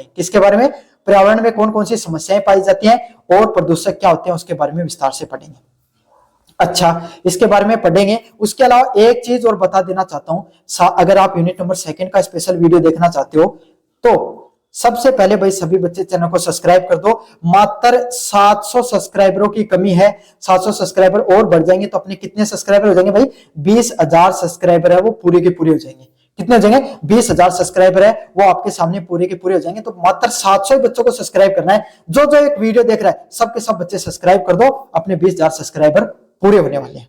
पढ़ेंगे। किसके बारे में? पर्यावरण में कौन कौन सी समस्याएं पाई जाती हैं और प्रदूषक क्या होते हैं उसके बारे में विस्तार से पढ़ेंगे। अच्छा, इसके बारे में पढ़ेंगे। उसके अलावा एक चीज और बता देना चाहता हूं, अगर आप यूनिट नंबर 2 का स्पेशल वीडियो देखना चाहते हो तो सबसे पहले भाई सभी बच्चे चैनल को सब्सक्राइब कर दो। मात्र 700 सब्सक्राइबरों की कमी है। 700 सब्सक्राइबर और बढ़ जाएंगे तो अपने कितने सब्सक्राइबर हो जाएंगे भाई? 20,000 सब्सक्राइबर है वो पूरे के पूरे हो जाएंगे। कितने हो जाएंगे? 20,000 सब्सक्राइबर है वो आपके सामने पूरे के पूरे हो जाएंगे। तो मात्र 700 बच्चों को सब्सक्राइब करना है। जो जो एक वीडियो देख रहा है सबके सब बच्चे सब्सक्राइब कर दो, अपने 20,000 सब्सक्राइबर पूरे होने वाले हैं।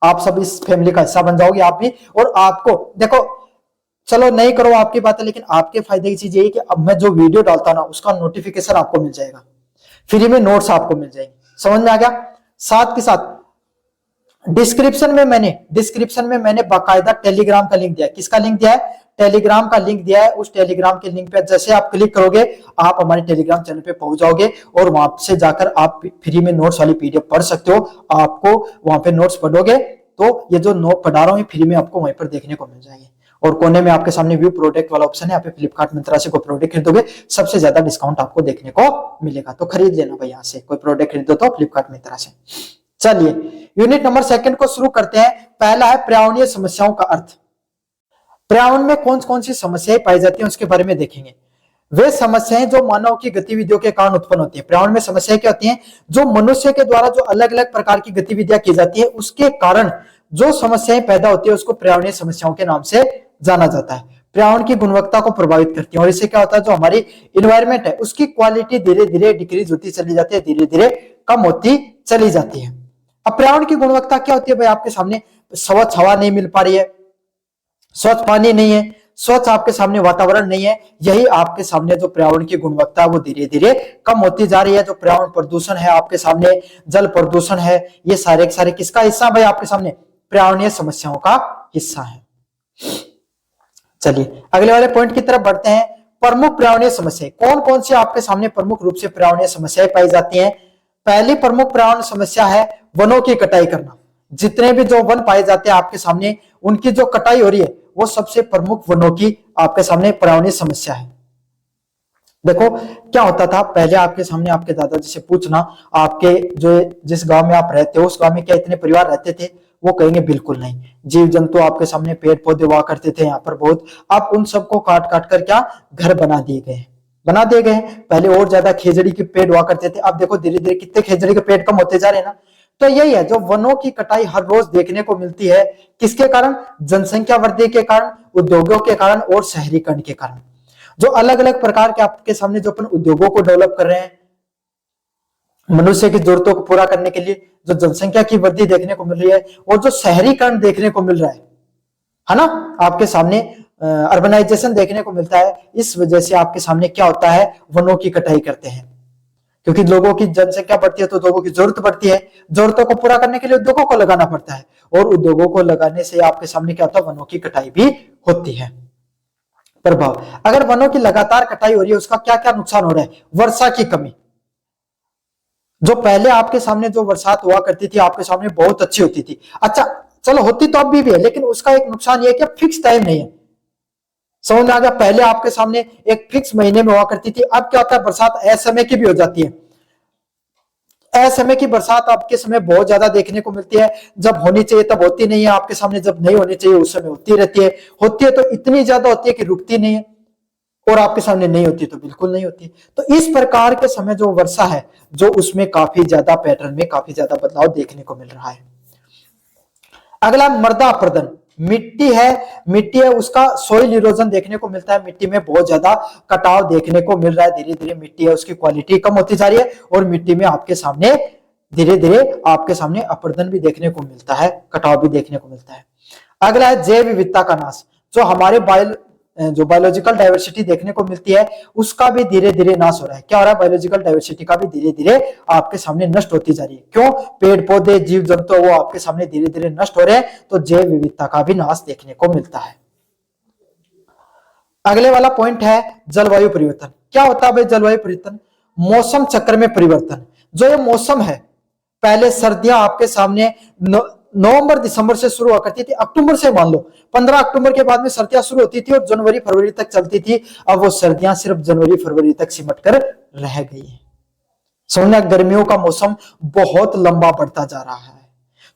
आप सब इस फैमिली का हिस्सा बन जाओगे आप भी। और आपको देखो, चलो नहीं करो आपकी बात है, लेकिन आपके फायदे की चीज ये है कि अब मैं जो वीडियो डालता हूं ना उसका नोटिफिकेशन आपको मिल जाएगा, फ्री में नोट्स आपको मिल जाएंगे। समझ में आ गया? साथ के साथ डिस्क्रिप्शन में मैंने बाकायदा टेलीग्राम का लिंक दिया है। किसका लिंक दिया है? टेलीग्राम का लिंक दिया है। उस टेलीग्राम के लिंक पे जैसे आप क्लिक करोगे आप हमारे टेलीग्राम चैनल पे पहुंच जाओगे और वहां से जाकर आप फ्री में नोट्स वाली पीडीएफ पढ़ सकते हो। आपको वहां पे नोट्स पढ़ोगे तो ये जो नोट पढ़ा रहा हूं फ्री में आपको वहीं पर देखने को मिल जाएंगे। और कोने में आपके सामने व्यू प्रोडक्ट वाला ऑप्शन है, यहाँ पे फ्लिपकार्ट मिंत्रा से कोई प्रोडक्ट खरीदोगे सबसे ज्यादा डिस्काउंट आपको देखने को मिलेगा, तो खरीद लेना भाई। यहाँ से कोई प्रोडक्ट खरीदो तो फ्लिपकार्ट मिंत्रा से। चलिए यूनिट नंबर 2 को शुरू करते हैं। पहला है पर्यावरणीय समस्याओं का अर्थ। पर्यावरण में कौन कौन सी समस्याएं पाई जाती हैं उसके बारे में देखेंगे। वे समस्याएं जो मानव की गतिविधियों के कारण उत्पन्न होती है। पर्यावरण में समस्याएं क्या होती हैं? जो मनुष्य के द्वारा जो अलग अलग प्रकार की गतिविधियां की जाती है उसके कारण जो समस्याएं पैदा होती है उसको पर्यावरणीय समस्याओं के नाम से जाना जाता है। पर्यावरण की गुणवत्ता को प्रभावित करती है और इससे क्या होता है, जो हमारी इन्वायरमेंट है उसकी क्वालिटी धीरे धीरे डिक्रीज होती चली जाती है, धीरे धीरे कम होती चली जाती है। अब पर्यावरण की गुणवत्ता क्या होती है भाई? आपके सामने स्वच्छ हवा नहीं मिल पा रही है, स्वच्छ पानी नहीं है, स्वच्छ आपके सामने वातावरण नहीं है। यही आपके सामने जो पर्यावरण की गुणवत्ता वो धीरे धीरे कम होती जा रही है। जो पर्यावरण प्रदूषण है आपके सामने, जल प्रदूषण है, ये सारे के सारे किसका हिस्सा भाई? आपके सामने पर्यावरणीय समस्याओं का हिस्सा है। चलिए अगले वाले पॉइंट की तरफ बढ़ते हैं। प्रमुख पर्यावरणीय समस्याएं कौन कौन सी आपके सामने प्रमुख रूप से पर्यावरणीय समस्याएं पाई जाती हैं? पहली प्रमुख पर्यावरण समस्या है वनों की कटाई करना। जितने भी जो वन पाए जाते हैं आपके सामने उनकी जो कटाई हो रही है वो सबसे प्रमुख वनों की आपके सामने पर्यावरणीय समस्या है। देखो क्या होता था पहले आपके सामने, आपके दादाजी से पूछना, आपके जो जिस गांव में आप रहते हो उस गांव में क्या इतने परिवार रहते थे? वो कहेंगे बिल्कुल नहीं। जीव जंतु आपके सामने, पेड़ पौधे हुआ करते थे यहाँ पर बहुत। अब उन सबको काट काट कर क्या घर बना दिए गए। पहले और ज्यादा खेजड़ी के पेड़ हुआ करते थे, अब देखो धीरे धीरे कितने खेजड़ी के पेड़ कम होते जा रहे हैं ना। तो यही है जो वनों की कटाई हर रोज देखने को मिलती है। किसके कारण? जनसंख्या वृद्धि के कारण, उद्योगों के कारण और शहरीकरण के कारण। जो अलग अलग प्रकार के आपके सामने जो अपन उद्योगों को डेवलप कर रहे हैं मनुष्य की जरूरतों को पूरा करने के लिए, जो जनसंख्या की वृद्धि देखने को मिल रही है और जो शहरीकरण देखने को मिल रहा है ना, आपके सामने अर्बनाइजेशन देखने को मिलता है। इस वजह से आपके सामने क्या होता है, वनों की कटाई करते हैं। क्योंकि लोगों की जनसंख्या बढ़ती है तो लोगों की जरूरत बढ़ती है, जरूरतों को पूरा करने के लिए उद्योगों को लगाना पड़ता है और उद्योगों को लगाने से आपके सामने क्या होता है, वनों की कटाई भी होती है। प्रभाव, अगर वनों की लगातार कटाई हो रही है उसका क्या क्या नुकसान हो रहा है? वर्षा की कमी। जो पहले आपके सामने जो बरसात हुआ करती थी आपके सामने बहुत अच्छी होती थी। अच्छा चलो होती तो अब भी है, लेकिन उसका एक नुकसान ये है कि फिक्स टाइम नहीं है। समझ में आ गया? पहले आपके सामने एक फिक्स महीने में हुआ करती थी, अब क्या होता है बरसात असमय की भी हो जाती है। असमय की बरसात आपके समय बहुत ज्यादा देखने को मिलती है। जब होनी चाहिए तब होती नहीं है आपके सामने, जब नहीं होनी चाहिए उस समय होती रहती है। होती है तो इतनी ज्यादा होती है कि रुकती नहीं है और आपके सामने नहीं होती तो बिल्कुल नहीं होती। तो इस प्रकार के समय जो वर्षा है जो उसमें काफी ज्यादा पैटर्न में काफी ज्यादा बदलाव देखने को मिल रहा है। अगला मृदा अपरदन, मिट्टी है उसका सॉइल इरोजन देखने को मिलता है। मिट्टी में बहुत ज्यादा कटाव देखने को मिल रहा है। धीरे धीरे मिट्टी है उसकी क्वालिटी कम होती जा रही है और मिट्टी में आपके सामने धीरे धीरे आपके सामने अपरदन भी देखने को मिलता है, कटाव भी देखने को मिलता है। अगला है जैव विविधता का नाश, जो हमारे बायोलॉजिकल डाइवर्सिटी देखने को मिलती है उसका भी धीरे धीरे नाश हो रहा है। क्या हो रहा है? बायोलॉजिकल डाइवर्सिटी का भी धीरे धीरे आपके सामने नष्ट होती जा रही है। क्यों? पेड़ पौधे जीव जंतु वो आपके सामने धीरे धीरे नष्ट हो रहे हैं, तो जैव विविधता का भी नाश देखने को मिलता है। अगले वाला पॉइंट है जलवायु परिवर्तन। क्या होता है भाई जलवायु परिवर्तन? मौसम चक्र में परिवर्तन। जो ये मौसम है, पहले सर्दियां आपके सामने नवंबर दिसंबर से शुरू हुआ करती थी, अक्टूबर से मान लो 15 अक्टूबर के बाद में सर्दियां शुरू होती थी और जनवरी फरवरी तक चलती थी। अब वो सर्दियां सिर्फ जनवरी फरवरी तक सिमट कर रह गई है। सोना गर्मियों का मौसम बहुत लंबा बढ़ता जा रहा है।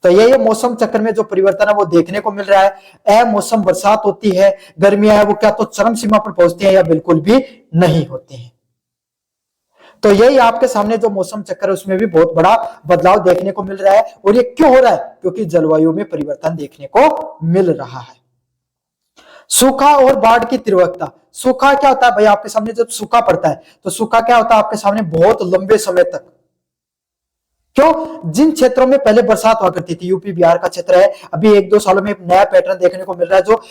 तो ये मौसम चक्र में जो परिवर्तन है वो देखने को मिल रहा है। मौसम बरसात होती है, गर्मियां है वो क्या तो चरम सीमा पर पहुंचती है या बिल्कुल भी नहीं होती है। तो यही आपके सामने जो मौसम चक्र है उसमें भी बहुत बड़ा बदलाव देखने को मिल रहा है। और ये क्यों हो रहा है? क्योंकि जलवायु में परिवर्तन देखने को मिल रहा है। सूखा और बाढ़ की तीव्रता। सूखा क्या होता है भाई? आपके सामने जब सूखा पड़ता है तो सूखा क्या होता है आपके सामने? बहुत लंबे समय तक। क्यों? जिन क्षेत्रों में पहले बरसात हुआ करती थी, यूपी बिहार का क्षेत्र है, अभी 1-2 सालों में एक नया पैटर्न देखने को मिल रहा है। जो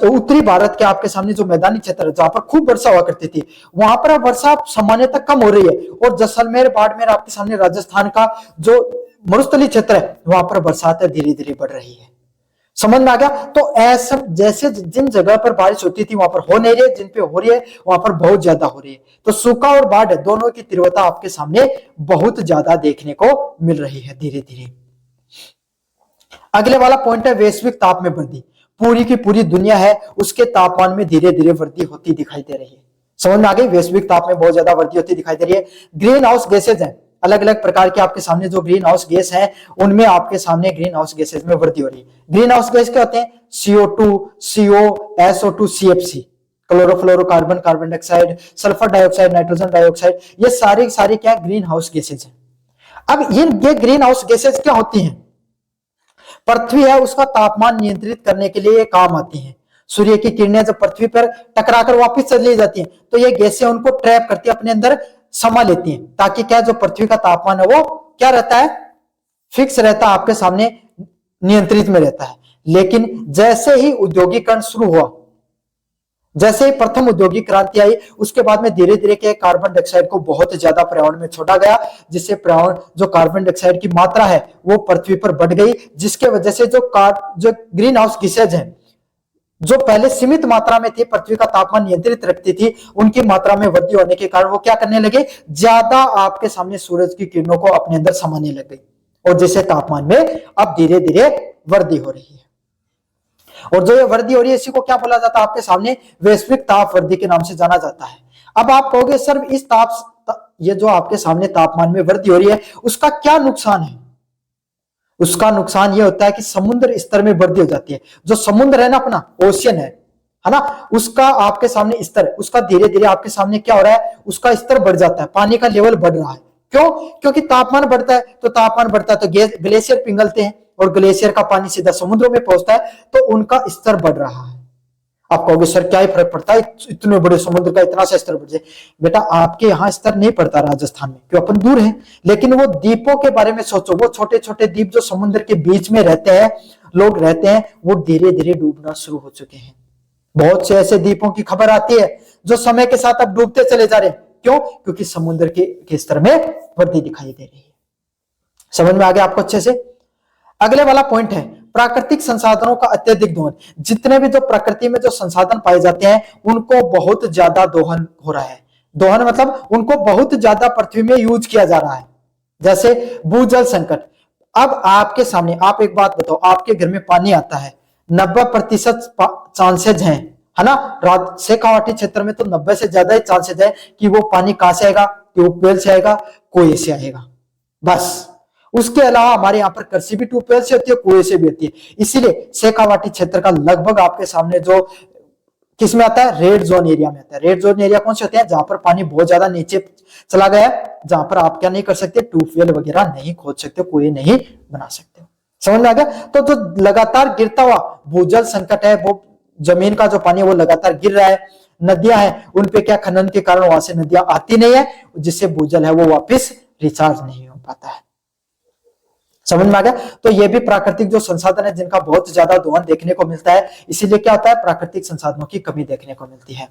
उत्तरी भारत के आपके सामने जो मैदानी क्षेत्र है जहां पर खूब वर्षा हुआ करती थी, वहां पर वर्षा सामान्यतः कम हो रही है। और जैसलमेर, बाड़मेर, आपके सामने राजस्थान का जो मरुस्थलीय क्षेत्र है वहां पर बरसात धीरे धीरे बढ़ रही है। समझ में आ गया? तो ऐसा जैसे जिन जगह पर बारिश होती थी वहां पर हो नहीं रही है, जिन पे हो रही है वहां पर बहुत ज्यादा हो रही है। तो सूखा और बाढ़ दोनों की तीव्रता आपके सामने बहुत ज्यादा देखने को मिल रही है धीरे धीरे। अगले वाला पॉइंट है वैश्विक ताप में वृद्धि। पूरी की पूरी दुनिया है उसके तापमान में धीरे धीरे वृद्धि होती दिखाई दे रही है। समझ में आ गई? वैश्विक ताप में बहुत ज्यादा वृद्धि होती दिखाई दे रही है। ग्रीन हाउस गैसेज है, अलग अलग प्रकार के आपके सामने जो ग्रीन हाउस गैस है उनमें आपके सामने ग्रीन हाउस गैसेज में वृद्धि हो रही है। ग्रीन हाउस गैस क्या होते हैं? CO2, CO, SO2, CFC, chlorofluorocarbon, carbon dioxide, sulphur dioxide, nitrogen dioxide, ये सारी क्या ग्रीन हाउस गैसेज है। अब ये ग्रीन हाउस गैसेज क्या होती हैं? पृथ्वी है उसका तापमान नियंत्रित करने के लिए ये काम आती हैं। सूर्य की किरणें जब पृथ्वी पर टकराकर वापस चली जाती हैं तो ये गैसें उनको ट्रैप करती है, अपने अंदर समा लेती हैं, ताकि क्या जो पृथ्वी का तापमान है वो क्या रहता है? फिक्स रहता है, आपके सामने नियंत्रित में रहता है। लेकिन जैसे ही औद्योगिकरण शुरू हुआ, जैसे ही प्रथम औद्योगिक क्रांति आई, उसके बाद में धीरे धीरे क्या कार्बन डाइऑक्साइड को बहुत ज्यादा पर्यावरण में छोड़ा गया, जिससे पर्यावरण जो कार्बन डाइऑक्साइड की मात्रा है वो पृथ्वी पर बढ़ गई, जिसके वजह से जो ग्रीन हाउस गैसेज है जो पहले सीमित मात्रा में थी, पृथ्वी का तापमान नियंत्रित रखती थी, उनकी मात्रा में वृद्धि होने के कारण वो क्या करने लगे? ज्यादा आपके सामने सूरज की किरणों को अपने अंदर समाने लग गई और जिससे तापमान में अब धीरे धीरे वृद्धि हो रही है। और जो ये वृद्धि हो रही है इसी को क्या बोला जाता है? आपके सामने वैश्विक ताप वृद्धि के नाम से जाना जाता है। अब आप कहोगे सर इस ये जो आपके सामने तापमान में वृद्धि हो रही है उसका क्या नुकसान है? उसका नुकसान ये होता है कि समुद्र स्तर में वृद्धि हो जाती है। जो समुद्र है ना, अपना ओशियन है ना, उसका आपके सामने स्तर, उसका धीरे धीरे आपके सामने क्या हो रहा है? उसका स्तर बढ़ जाता है, पानी का लेवल बढ़ रहा है। क्यों? क्योंकि तापमान बढ़ता है, तो तापमान बढ़ता है तो ग्लेशियर पिघलते हैं और ग्लेशियर का पानी सीधा समुद्रों में पहुंचता है, तो उनका स्तर बढ़ रहा है। आप कहोगे सर क्या ही फर्क पड़ता है, इतने बड़े समुद्र का इतना सा स्तर बढ़ जाए? बेटा आपके यहाँ स्तर नहीं पड़ता राजस्थान में, क्यों? अपन दूर हैं, लेकिन वो द्वीपों के बारे में सोचो, वो छोटे छोटे द्वीप जो समुद्र के बीच में रहते हैं, लोग रहते हैं, वो धीरे धीरे डूबना शुरू हो चुके हैं। बहुत से ऐसे द्वीपों की खबर आती है जो समय के साथ अब डूबते चले जा रहे हैं। क्यों? क्योंकि समुद्र के स्तर में वृद्धि दिखाई दे रही है। समझ में आ गया आपको अच्छे से? अगले वाला पॉइंट है प्राकृतिक संसाधनों का अत्यधिक दोहन। जितने भी जो प्रकृति में जो संसाधन पाए जाते हैं उनको बहुत ज्यादा दोहन हो रहा है। दोहन मतलब उनको बहुत ज्यादा पृथ्वी में यूज किया जा रहा है। जैसे भूजल संकट। अब आपके सामने आप एक बात बताओ, आपके घर में पानी आता है, 90% चांसेज हैं, है ना, शेखावाटी क्षेत्र में तो 90 से ज्यादा ही चांसेज है कि वो पानी कहां से आएगा? ट्यूबवेल से आएगा, कुएं से आएगा, बस। उसके अलावा हमारे यहाँ पर कृषि भी ट्यूबवेल से होती है, कुएं से भी होती है। इसीलिए शेखावाटी क्षेत्र का लगभग आपके सामने जो किस में आता है? रेड जोन एरिया में आता है। रेड जोन एरिया कौन से होते हैं? जहां पर पानी बहुत ज्यादा नीचे चला गया है, जहां पर आप क्या नहीं कर सकते? ट्यूबवेल वगैरह नहीं खोद सकते, कुएं नहीं बना सकते। समझ में आ गया? तो जो लगातार गिरता हुआ भूजल संकट है, वो जमीन का जो पानी है वो लगातार गिर रहा है। नदियां हैं, उनपे क्या खनन के कारण वहां से नदियां आती नहीं है, जिससे भूजल है वो वापस रिचार्ज नहीं हो पाता है। समझ में आ गया? तो ये भी प्राकृतिक जो संसाधन है जिनका बहुत ज्यादा दोहन देखने को मिलता है। इसीलिए क्या होता है? प्राकृतिक संसाधनों की कमी देखने को मिलती है।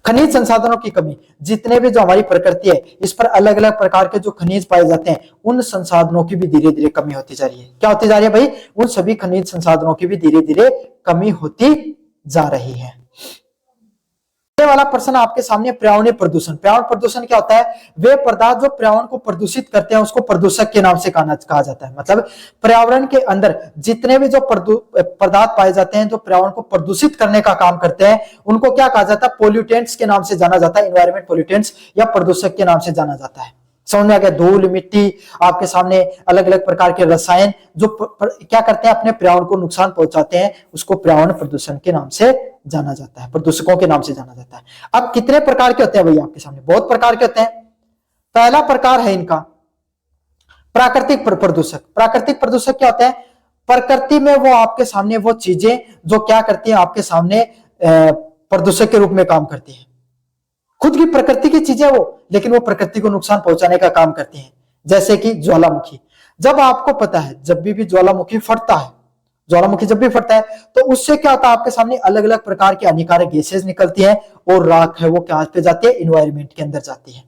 खनिज संसाधनों की कमी। जितने भी जो हमारी प्रकृति है इस पर अलग अलग प्रकार के जो खनिज पाए जाते हैं, उन संसाधनों की भी धीरे धीरे कमी होती जा रही है। क्या होती जा रही है भाई? उन सभी खनिज संसाधनों की भी धीरे धीरे कमी होती जा रही है। ये वाला प्रश्न आपके सामने पर्यावरणीय प्रदूषण। पर्यावरण प्रदूषण क्या होता है? वे पदार्थ जो पर्यावरण को प्रदूषित करते हैं उसको प्रदूषक के नाम से कहा जाता है। मतलब पर्यावरण के अंदर जितने भी जो पदार्थ पाए जाते हैं जो पर्यावरण को प्रदूषित करने का काम करते हैं उनको क्या कहा जाता है? पोल्यूटेंट्स के नाम से जाना जाता है, इन्वायरमेंट पोल्यूटेंट्स या प्रदूषक के नाम से जाना जाता है। समझ में आ गया? धूल, मिट्टी, आपके सामने अलग अलग प्रकार के रसायन जो क्या करते हैं अपने पर्यावरण को नुकसान पहुंचाते हैं उसको पर्यावरण प्रदूषण के नाम से जाना जाता है, प्रदूषकों के नाम से जाना जाता है। अब कितने प्रकार के होते हैं भैया आपके सामने? बहुत प्रकार के होते हैं। पहला प्रकार है इनका प्राकृतिक प्रदूषक। प्राकृतिक प्रदूषक क्या होते हैं? प्रकृति में वो आपके सामने वो चीजें जो क्या करती है आपके सामने प्रदूषक के रूप में काम करती है। खुद की प्रकृति की चीजें वो, लेकिन वो प्रकृति को नुकसान पहुंचाने का काम करती हैं। जैसे कि ज्वालामुखी। जब आपको पता है जब भी ज्वालामुखी फटता है, ज्वालामुखी जब भी फटता है तो उससे क्या होता है आपके सामने अलग अलग प्रकार की हानिकारक गैसेज निकलती हैं और राख है वो क्या पे जाती है? इन्वायरमेंट के अंदर जाती है।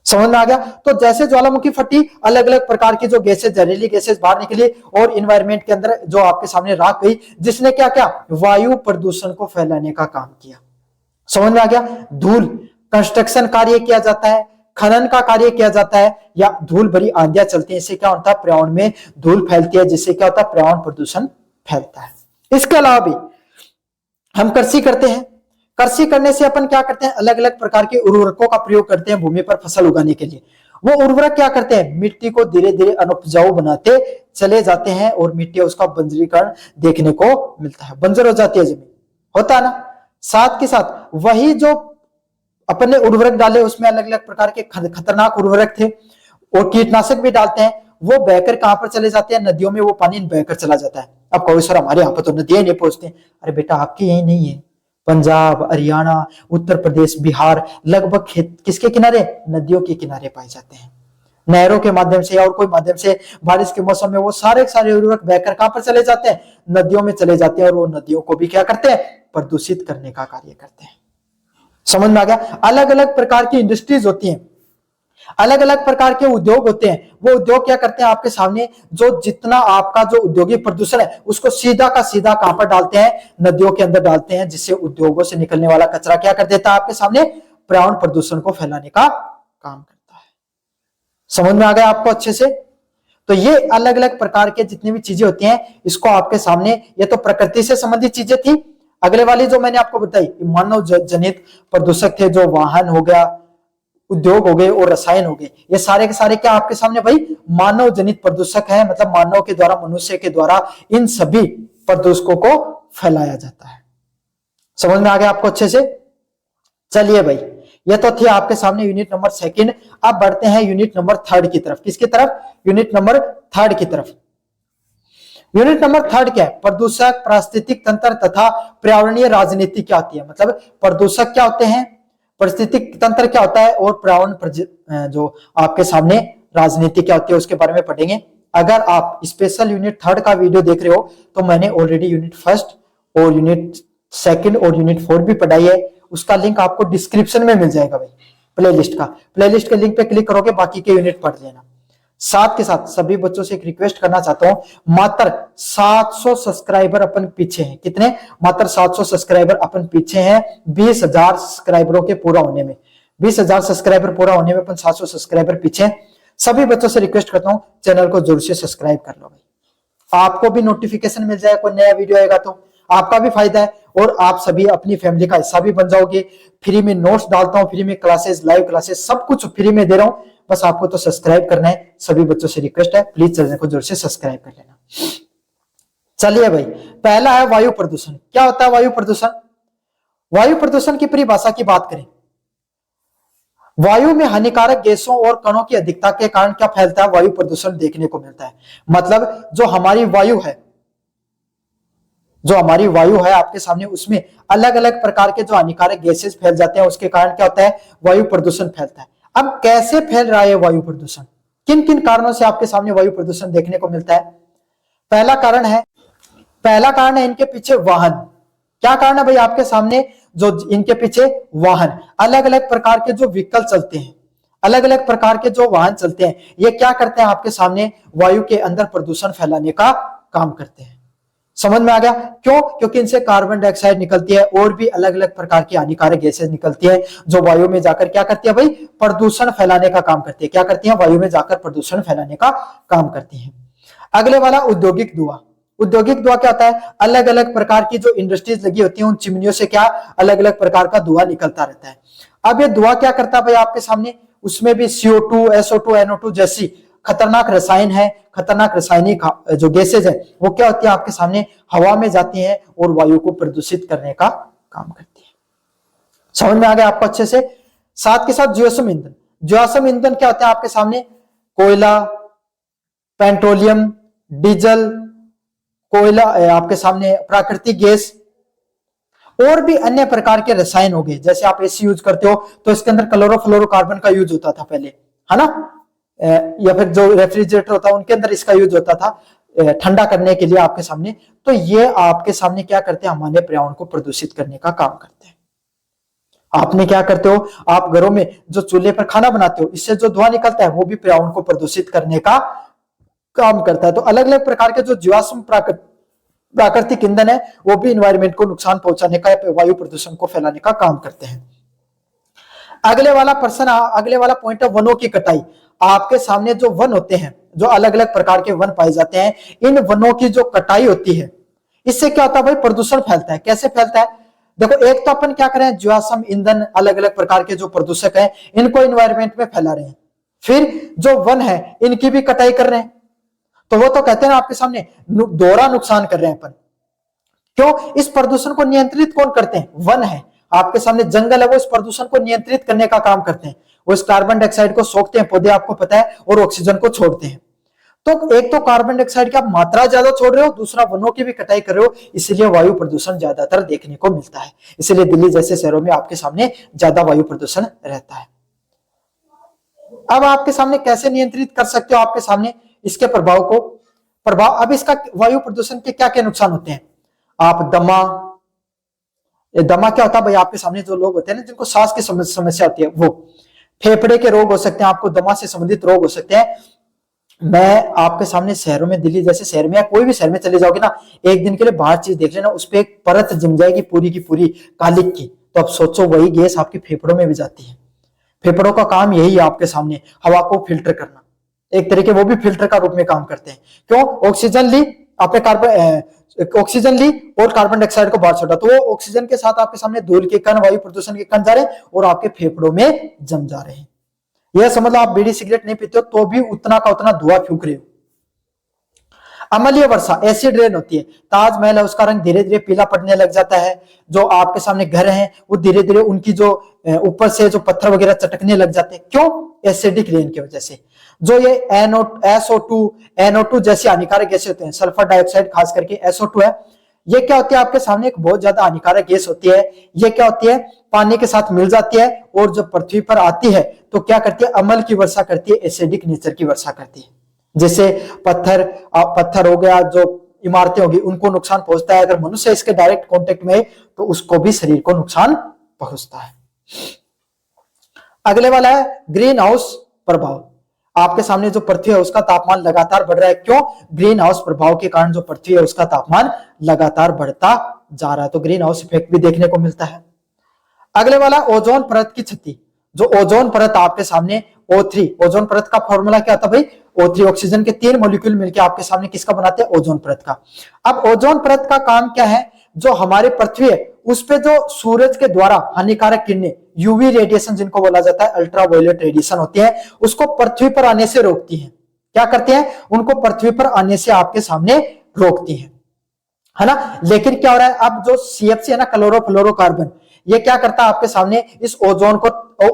समझ में आ गया? तो जैसे ज्वालामुखी फटी अलग अलग प्रकार की जो गैसेज, जहरीली गैसेज बाहर निकली और इन्वायरमेंट के अंदर जो आपके सामने राख गई जिसने क्या क्या वायु प्रदूषण को फैलाने का काम किया। समझ में आ गया? धूल, कंस्ट्रक्शन कार्य किया जाता है, खनन का कार्य किया जाता है या धूल भरी आंधियां चलती है, इससे क्या होता है पर्यावरण में धूल फैलती है जिससे क्या होता है पर्यावरण प्रदूषण फैलता है। इसके अलावा भी हम कृषि करते हैं। कृषि करने से अपन क्या करते हैं? अलग अलग प्रकार के उर्वरकों का प्रयोग करते हैं भूमि पर फसल उगाने के लिए। वो उर्वरक क्या करते हैं? मिट्टी को धीरे धीरे अनुपजाऊ बनाते चले जाते हैं और मिट्टी उसका बंजरीकरण देखने को मिलता है, बंजर हो जाती है जमीन, होता है ना। साथ के साथ वही जो अपन ने उर्वरक डाले उसमें अलग अलग प्रकार के खतरनाक उर्वरक थे और कीटनाशक भी डालते हैं, वो बहकर कहां पर चले जाते हैं? नदियों में वो पानी बहकर चला जाता है। अब कहो सर हमारे यहाँ पर तो नदियां नहीं पहुंचती। अरे बेटा आपके यही नहीं है, पंजाब, हरियाणा, उत्तर प्रदेश, बिहार लगभग किसके किनारे? नदियों के किनारे पाए जाते हैं। नहरों के माध्यम से या और कोई माध्यम से बारिश के मौसम में वो सारे उर्वरक बहकर कहां पर चले जाते हैं? नदियों में चले जाते हैं और वो नदियों को भी क्या करते हैं? प्रदूषित करने का कार्य करते हैं। समझ में आ गया? अलग अलग प्रकार की इंडस्ट्रीज होती हैं, अलग अलग प्रकार के उद्योग होते हैं। वो उद्योग क्या करते हैं आपके सामने? जो जितना आपका जो औद्योगिक प्रदूषण है उसको सीधा का सीधा कहां पर डालते हैं? नदियों के अंदर डालते हैं, जिससे उद्योगों से निकलने वाला कचरा क्या कर देता है आपके सामने? पर्यावरण प्रदूषण को फैलाने का काम करता है। समझ में आ गया आपको अच्छे से? तो ये अलग अलग प्रकार के जितनी भी चीजें होती हैं इसको आपके सामने, ये तो प्रकृति से संबंधित चीजें थी। अगले वाली जो मैंने आपको बताई मानव जनित प्रदूषक थे, जो वाहन हो गया, उद्योग हो गए और रसायन हो गए, ये सारे के सारे क्या आपके सामने भाई मानव जनित प्रदूषक है। मतलब मानव के द्वारा, मनुष्य के द्वारा इन सभी प्रदूषकों को फैलाया जाता है। समझ में आ गया आपको अच्छे से? चलिए भाई, ये तो थी आपके सामने यूनिट नंबर 2। अब बढ़ते हैं यूनिट नंबर 3 की तरफ। किसकी तरफ? यूनिट नंबर 3 की तरफ। यूनिट नंबर 3 क्या है? प्रदूषक, पारिस्थितिक तंत्र तथा पर्यावरणीय राजनीति क्या होती है। मतलब प्रदूषक क्या होते हैं, पारिस्थितिक तंत्र क्या होता है और पर्यावरण जो आपके सामने राजनीति क्या होती है उसके बारे में पढ़ेंगे। अगर आप स्पेशल यूनिट 3 का वीडियो देख रहे हो तो मैंने ऑलरेडी यूनिट 1 और यूनिट 2 और यूनिट 4 भी पढ़ाई है, उसका लिंक आपको डिस्क्रिप्शन में मिल जाएगा भाई। प्लेलिस्ट के लिंक पे क्लिक करोगे बाकी के यूनिट पढ़ लेना। साथ के साथ सभी बच्चों से एक रिक्वेस्ट करना चाहता हूं, मात्र 700 सब्सक्राइबर अपन पीछे हैं। कितने? मात्र 700 सब्सक्राइबर अपन पीछे हैं 20,000 सब्सक्राइबरों के पूरा होने में। 20,000 सब्सक्राइबर पूरा होने में अपन 700 सब्सक्राइबर पीछे। सभी बच्चों से रिक्वेस्ट करता हूं चैनल को जरूर से सब्सक्राइब कर लो भाई, आपको भी नोटिफिकेशन मिल जाएगा कोई नया वीडियो आएगा तो आपका भी फायदा है और आप सभी अपनी फैमिली का हिस्सा भी बन जाओगे। फ्री में नोट्स डालता हूं, फ्री में क्लासेस, लाइव क्लासेस सब कुछ फ्री में दे रहा हूं, बस आपको तो सब्सक्राइब करना है। सभी बच्चों से रिक्वेस्ट है प्लीज चैनल को जरूर से सब्सक्राइब कर लेना। चलिए भाई, पहला है वायु प्रदूषण। क्या होता है वायु प्रदूषण? वायु प्रदूषण की परिभाषा की बात करें, वायु में हानिकारक गैसों और कणों की अधिकता के कारण क्या फैलता है? वायु प्रदूषण देखने को मिलता है। मतलब जो हमारी वायु है आपके सामने, उसमें अलग अलग प्रकार के जो हानिकारक गैसेस फैल जाते हैं, उसके कारण क्या होता है? वायु प्रदूषण फैलता है। अब कैसे फैल रहा है वायु प्रदूषण? किन किन कारणों से आपके सामने वायु प्रदूषण देखने को मिलता है? पहला कारण है इनके पीछे वाहन। क्या कारण है भाई आपके सामने? जो इनके पीछे वाहन, अलग अलग प्रकार के जो व्हीकल चलते हैं, अलग अलग प्रकार के जो वाहन चलते हैं, ये क्या करते हैं आपके सामने? वायु के अंदर प्रदूषण फैलाने का काम करते हैं। समझ में आ गया? क्यों? क्योंकि इनसे कार्बन डाइऑक्साइड निकलती है और भी अलग अलग प्रकार की हानिकारक गैसेज निकलती है जो वायु में जाकर क्या करती है भाई? प्रदूषण फैलाने का काम करती है। क्या करती है? वायु में जाकर प्रदूषण फैलाने का काम करती है। अगले वाला औद्योगिक धुआं। औद्योगिक धुआं क्या होता है? अलग अलग प्रकार की जो इंडस्ट्रीज लगी होती है उन चिमनियों से क्या अलग अलग प्रकार का धुआं निकलता रहता है। अब ये धुआं क्या करता है भाई आपके सामने? उसमें भी CO2, SO2, NO2 जैसी खतरनाक रसायन है, खतरनाक रासायनिक जो गैसेज है वो क्या होती है आपके सामने? हवा में जाती है और वायु को प्रदूषित करने का काम करती है। समझ में आ गया आपको अच्छे से? साथ के साथ जीवाश्म ईंधन। जीवाश्म ईंधन क्या होता है आपके सामने? कोयला, पेट्रोलियम, डीजल, कोयला, आपके सामने प्राकृतिक गैस और भी अन्य प्रकार के रसायन हो गए। जैसे आप एसी यूज करते हो तो इसके अंदर क्लोरोफ्लोरोकार्बन का यूज होता था पहले, है ना? या फिर जो रेफ्रिजरेटर होता है उनके अंदर इसका यूज होता था ठंडा करने के लिए आपके सामने। तो ये आपके सामने क्या करते हैं? हमारे पर्यावरण को प्रदूषित करने का काम करते हैं। आपने क्या करते हो? आप घरों में जो चूल्हे पर खाना बनाते हो इससे जो धुआं निकलता है वो भी पर्यावरण को प्रदूषित करने का काम करता है। तो अलग अलग प्रकार के जो जीवाश्म प्राकृतिक ईंधन है वो भी इन्वायरमेंट को नुकसान पहुंचाने का, वायु प्रदूषण को फैलाने का काम करते हैं। अगले वाला अगले वाला पॉइंट है वनों की कटाई। आपके सामने जो वन होते हैं, जो अलग अलग प्रकार के वन पाए जाते हैं, इन वनों की जो कटाई होती है इससे क्या होता है भाई? प्रदूषण फैलता है। कैसे फैलता है? देखो, एक तो अपन क्या करें? जीवाश्म ईंधन, अलग अलग प्रकार के जो प्रदूषक हैं इनको इन्वायरमेंट में फैला रहे हैं। फिर जो वन है इनकी भी कटाई कर रहे हैं। तो वो तो कहते हैं आपके सामने दोहरा नुकसान कर रहे हैं अपन। क्यों? इस प्रदूषण को नियंत्रित कौन करते हैं? वन है आपके सामने, जंगल है, वो इस प्रदूषण को नियंत्रित करने का काम करते हैं। वो इस कार्बन डाइऑक्साइड को सोखते हैं पौधे, आपको पता है, और ऑक्सीजन को छोड़ते हैं। तो एक तो कार्बन डाइऑक्साइड की आप मात्रा ज्यादा छोड़ रहे हो, दूसरा वनों की भी कटाई कर रहे हो, इसलिए वायु प्रदूषण ज्यादातर देखने को मिलता है। इसलिए दिल्ली जैसे शहरों में आपके सामने ज्यादा वायु प्रदूषण रहता है। अब आपके सामने कैसे नियंत्रित कर सकते हो आपके सामने इसके प्रभाव? अब इसका वायु प्रदूषण के क्या क्या नुकसान होते हैं? आप दमा क्या होता है भाई? आपके सामने जो लोग होते हैं ना जिनको सांस की समस्या होती है, वो फेफड़े के रोग हो सकते हैं, आपको दमा से संबंधित रोग हो सकते हैं। मैं आपके सामने शहरों में, दिल्ली जैसे शहर में या कोई भी शहर में चले जाओगे ना, एक दिन के लिए बाहर चीज देख लेना, उस पर एक परत जम जाएगी पूरी की पूरी कालिक की। तो अब सोचो वही गैस आपके फेफड़ों में भी जाती है। फेफड़ों का काम यही है आपके सामने हवा को फिल्टर करना, एक तरीके वो भी फिल्टर का रूप में काम करते हैं। क्यों? ऑक्सीजन ली और कार्बन डाइऑक्साइड को बाहर छोड़ा, तो वो ऑक्सीजन के साथ आपके सामने धूल के कण, वायु प्रदूषण के कण जा रहे हैं और आपके फेफड़ों में जम जा रहे हैं। यह समझ लो, आप बीड़ी सिगरेट नहीं पीते हो तो भी उतना का उतना धुआं फूंक रहे हो। अम्लीय वर्षा, एसिड रेन होती है। ताजमहल है उसका रंग धीरे धीरे पीला पड़ने लग जाता है। जो आपके सामने घर हैं वो धीरे धीरे उनकी जो ऊपर से जो पत्थर वगैरह चटकने लग जाते हैं। क्यों? एसिडिक रेन की वजह से। जो ये SO2, NO2 जैसे हानिकारक गैसें होते हैं, सल्फर डाइऑक्साइड खास करके SO2 है, ये क्या होती है आपके सामने? एक बहुत ज्यादा हानिकारक गैस होती है। ये क्या होती है? पानी के साथ मिल जाती है और जब पृथ्वी पर आती है तो क्या करती है? अम्ल की वर्षा करती है, एसिडिक नेचर की वर्षा करती है। जैसे पत्थर हो गया, जो इमारतें होगी उनको नुकसान पहुंचता है। अगर मनुष्य इसके डायरेक्ट कांटेक्ट में तो उसको भी शरीर को नुकसान पहुंचता है। अगले वाला है ग्रीन हाउस प्रभाव। आपके सामने जो पृथ्वी है उसका तापमान लगातार बढ़ रहा है। क्यों? ग्रीन हाउस प्रभाव के कारण जो पृथ्वी है उसका तापमान लगातार बढ़ता जा रहा है। तो ग्रीन हाउस इफेक्ट भी देखने को मिलता है। अगले वाला ओजोन परत की क्षति। जो ओजोन परत आपके सामने O3, ओजोन परत का फॉर्मूला क्या था भाई? O3, ऑक्सीजन के 3 मॉलिक्यूल मिलकर आपके सामने किसका बनाते हैं? ओजोन परत का। अब ओजोन परत का काम क्या है? जो हमारे पृथ्वी है उस पे जो सूरज के द्वारा हानिकारक किरणें, यूवी रेडिएशन जिनको बोला जाता है, अल्ट्रावायलेट रेडिएशन होती है, उसको पृथ्वी पर आने से रोकती है। क्या करते हैं? उनको पृथ्वी पर आने से आपके सामने रोकती है ना? लेकिन क्या हो रहा है? अब जो CFC है ना, क्लोरोफ्लोरोकार्बन, ये क्या करता है आपके सामने? इस ओजोन को,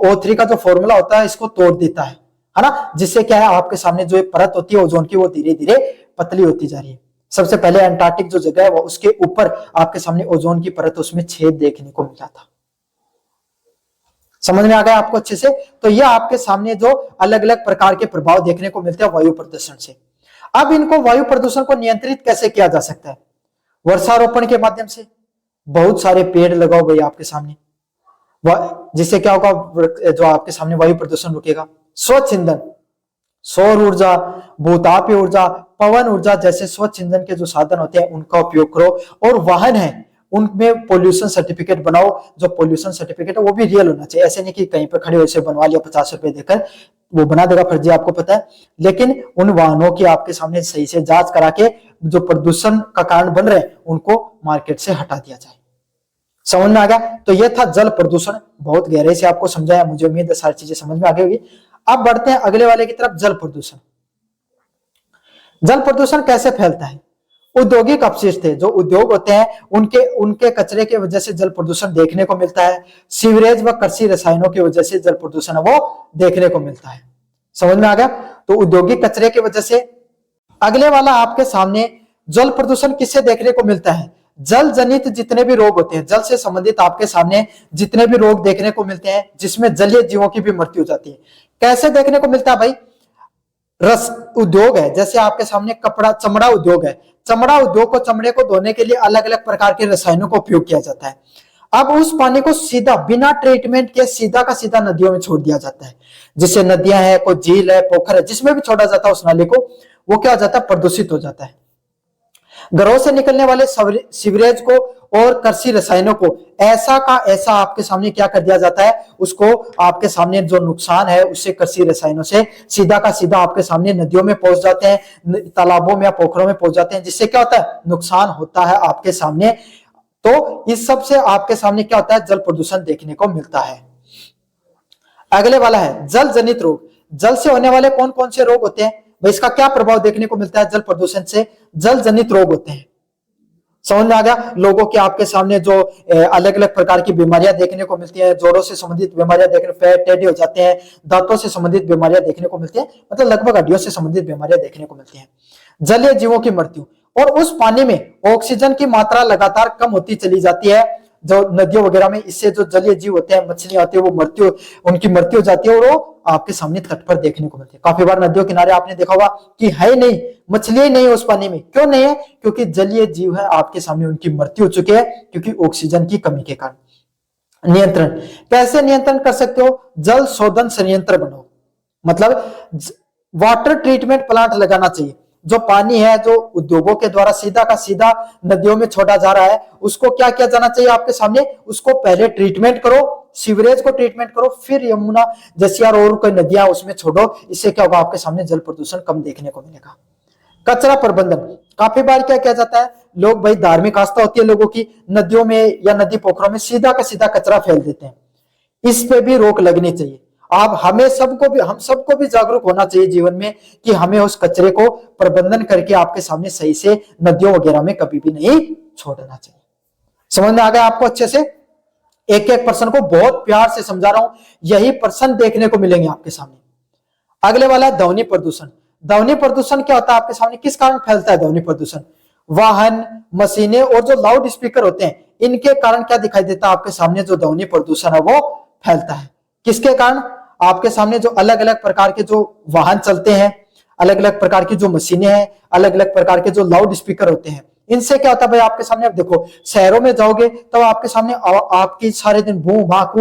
O3 का जो फॉर्मूला होता है, इसको तोड़ देता है ना? जिससे क्या है आपके सामने जो परत होती है ओजोन की वो धीरे धीरे पतली होती जा रही है। सबसे पहले अंटार्कटिक जो जगह है वो, उसके ऊपर आपके सामने ओजोन की परत, उसमें छेद देखने को मिला था। समझ में आ गया आपको अच्छे से? तो ये आपके सामने जो अलग अलग प्रकार के प्रभाव देखने को मिलते हैं वायु प्रदूषण से। अब इनको, वायु प्रदूषण को नियंत्रित कैसे किया जा सकता है? वर्षारोपण के माध्यम से। बहुत सारे पेड़ लगाओ भाई आपके सामने, जिससे क्या होगा? जो आपके सामने वायु प्रदूषण रुकेगा। स्वच्छ ईंधन, सौर ऊर्जा, भूतापीय ऊर्जा, पवन ऊर्जा जैसे स्वच्छ ईंधन के जो साधन होते हैं उनका उपयोग करो। और वाहन है उनमें पोल्यूशन सर्टिफिकेट बनाओ, जो पोल्यूशन सर्टिफिकेट है वो भी रियल होना चाहिए, ऐसे नहीं कि कहीं पर खड़े होकर बनवा लिया 50 रुपए देकर, वो बना देगा फर्जी, आपको पता है। लेकिन उन वाहनों की आपके सामने सही से जांच करा के जो प्रदूषण का कारण बन रहे हैं उनको मार्केट से हटा दिया जाए। समझ में आ गया? तो ये था जल प्रदूषण, बहुत गहरे से आपको समझाया, मुझे उम्मीद है सारी चीजें समझ में आ गई होगी। अब बढ़ते हैं अगले वाले की तरफ, जल प्रदूषण। जल प्रदूषण कैसे फैलता है? औद्योगिक अपशिष्ट है, जो उद्योग होते हैं उनके उनके कचरे की वजह से जल प्रदूषण देखने को मिलता है। सीवरेज व कृषि रसायनों की वजह से जल प्रदूषण है वो देखने को मिलता है। समझ में आ गया? तो औद्योगिक कचरे की वजह से। अगले वाला आपके सामने, जल प्रदूषण किससे देखने को मिलता है? जल जनित जितने भी रोग होते हैं, जल से संबंधित आपके सामने जितने भी रोग देखने को मिलते हैं जिसमें जलीय जीवों की भी मृत्यु हो जाती है। कैसे देखने को मिलता है भाई? रस उद्योग है, जैसे आपके सामने कपड़ा चमड़ा उद्योग है, चमड़ा उद्योग को, चमड़े को धोने के लिए अलग अलग प्रकार के रसायनों का उपयोग किया जाता है। अब उस पानी को सीधा बिना ट्रीटमेंट के सीधा का सीधा नदियों में छोड़ दिया जाता है, जिससे नदियां है, कोई झील है, पोखर है, जिसमें भी छोड़ा जाता है उस नाले को, वो क्या हो जाता है? प्रदूषित हो जाता है। घरों से निकलने वाले सीवरेज को और कृषि रसायनों को ऐसा का ऐसा आपके सामने क्या कर दिया जाता है? उसको आपके सामने जो नुकसान है उससे कृषि रसायनों से सीधा का सीधा आपके सामने नदियों में पहुंच जाते हैं, तालाबों में या पोखरों में पहुंच जाते हैं, जिससे क्या होता है? नुकसान होता है आपके सामने। तो इस सब से आपके सामने क्या होता है? जल प्रदूषण देखने को मिलता है। अगले वाला है जल जनित रोग। जल से होने वाले कौन कौन से रोग होते हैं भाई? इसका क्या प्रभाव देखने को मिलता है? जल प्रदूषण से जल जनित रोग होते हैं। समझ में आ गया? लोगों के आपके सामने जो अलग अलग प्रकार की बीमारियां देखने को मिलती हैं, जोड़ों से संबंधित बीमारियां देखने, पैर टेढ़े हो जाते हैं, दांतों से संबंधित बीमारियां देखने को मिलती हैं, मतलब लगभग हड्डियों से संबंधित बीमारियां देखने को मिलती हैं। जलीय जीवों की मृत्यु, और उस पानी में ऑक्सीजन की मात्रा लगातार कम होती चली जाती है जो नदियों वगैरह में, इससे जो जलीय जीव होते हैं, मछलियां होती है, वो उनकी मृत्यु हो जाती है और वो आपके सामने तट पर देखने को मिलती है। काफी बार नदियों किनारे आपने देखा होगा कि है नहीं, मछलियां नहीं है उस पानी में। क्यों नहीं है? क्योंकि जलीय जीव है, आपके सामने उनकी मृत्यु हो चुकी है क्योंकि ऑक्सीजन की कमी के कारण। नियंत्रण कैसे नियंत्रण कर सकते हो? जल शोधन संयंत्र बनाओ, मतलब वाटर ट्रीटमेंट प्लांट लगाना चाहिए। जो पानी है जो उद्योगों के द्वारा सीधा का सीधा नदियों में छोड़ा जा रहा है, उसको क्या किया जाना चाहिए आपके सामने? उसको पहले ट्रीटमेंट करो, सीवरेज को ट्रीटमेंट करो, फिर यमुना जैसी और कोई नदियां उसमें छोड़ो। इससे क्या होगा? आपके सामने जल प्रदूषण कम देखने को मिलेगा। कचरा प्रबंधन, काफी बार क्या किया जाता है? लोग, भाई धार्मिक आस्था होती है लोगों की, नदियों में या नदी पोखरों में सीधा का सीधा कचरा फैल देते हैं। इस पे भी रोक लगनी चाहिए। आप हम सबको भी जागरूक होना चाहिए जीवन में कि हमें उस कचरे को प्रबंधन करके आपके सामने सही से नदियों वगैरह में कभी भी नहीं छोड़ना चाहिए। समझ में आ गया आपको अच्छे से? एक एक पर्सन को बहुत प्यार से समझा रहा हूं, यही पर्सन देखने को मिलेंगे आपके सामने। अगले वाला है ध्वनि प्रदूषण। ध्वनि प्रदूषण क्या होता है आपके सामने? किस कारण फैलता है ध्वनि प्रदूषण? वाहन, मशीनें और जो लाउड स्पीकर होते हैं, इनके कारण क्या दिखाई देता है आपके सामने? जो ध्वनि प्रदूषण है वो फैलता है। किसके कारण? आपके सामने जो अलग अलग प्रकार के जो वाहन चलते हैं, अलग अलग प्रकार की जो मशीनें हैं, अलग अलग प्रकार के जो लाउड स्पीकर होते हैं, इनसे क्या होता है भाई आपके सामने? अब देखो, शहरों में जाओगे तो आपके सामने आपकी सारे दिन बू भाकू